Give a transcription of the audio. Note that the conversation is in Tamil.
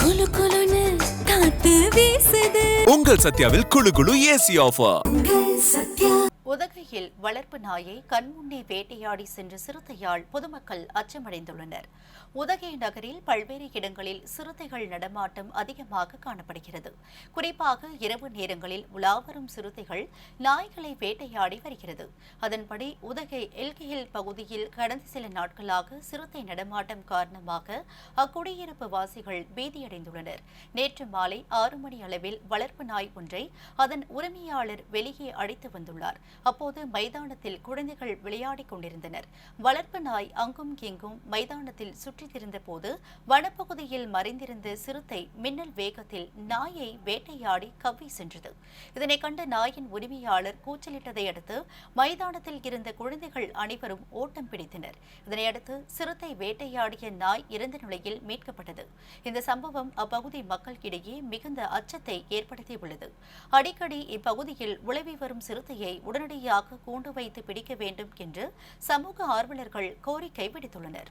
குளு குளுன்னு காத்து வீசுது. உங்கள் சத்யாவில் குளு குளு ஏசி ஆஃபர். உதகையில் வளர்ப்பு நாயை கண்முன்னே வேட்டையாடி சென்ற சிறுத்தையால் பொதுமக்கள் அச்சமடைந்துள்ளனர். உதகை நகரில் பல்வேறு இடங்களில் சிறுத்தைகள் நடமாட்டம் அதிகமாக காணப்படுகிறது. குறிப்பாக இரவு நேரங்களில் உலாவரும் சிறுத்தைகள் நாய்களை வேட்டையாடி வருகிறது. அதன்படி உதகை எல்கையில் பகுதியில் கடந்த சில நாட்களாக சிறுத்தை நடமாட்டம் காரணமாக அக்குடியிருப்பு வாசிகள் பீதியடைந்துள்ளனர். நேற்று மாலை 6 மணி அளவில் வளர்ப்பு நாய் ஒன்றை அதன் உரிமையாளர் வெளியே அழைத்து வந்துள்ளார். அப்போது மைதானத்தில் குழந்தைகள் விளையாடிக் கொண்டிருந்தனர். வளர்ப்பு நாய் அங்கும் இங்கும் மைதானத்தில் சுற்றித் திரிந்த போது வனப்பகுதியில் மறைந்திருந்த சிறுத்தை மின்னல் வேகத்தில் நாயை வேட்டையாடி கவ்வி சென்றது. இதனை கண்ட நாயின் உரிமையாளர் கூச்சலிட்டதை அடுத்து மைதானத்தில் இருந்த குழந்தைகள் அனைவரும் ஓட்டம் பிடித்தனர். இதனையடுத்து சிறுத்தை வேட்டையாடிய நாய் இறந்த நிலையில் மீட்கப்பட்டது. இந்த சம்பவம் அப்பகுதி மக்களிடையே மிகுந்த அச்சத்தை ஏற்படுத்தியுள்ளது. அடிக்கடி இப்பகுதியில் உலவி வரும் சிறுத்தையை உடனடியாக கூண்டு வைத்து பிடிக்க வேண்டும் என்று சமூக ஆர்வலர்கள் கோரிக்கை விடுத்துள்ளனர்.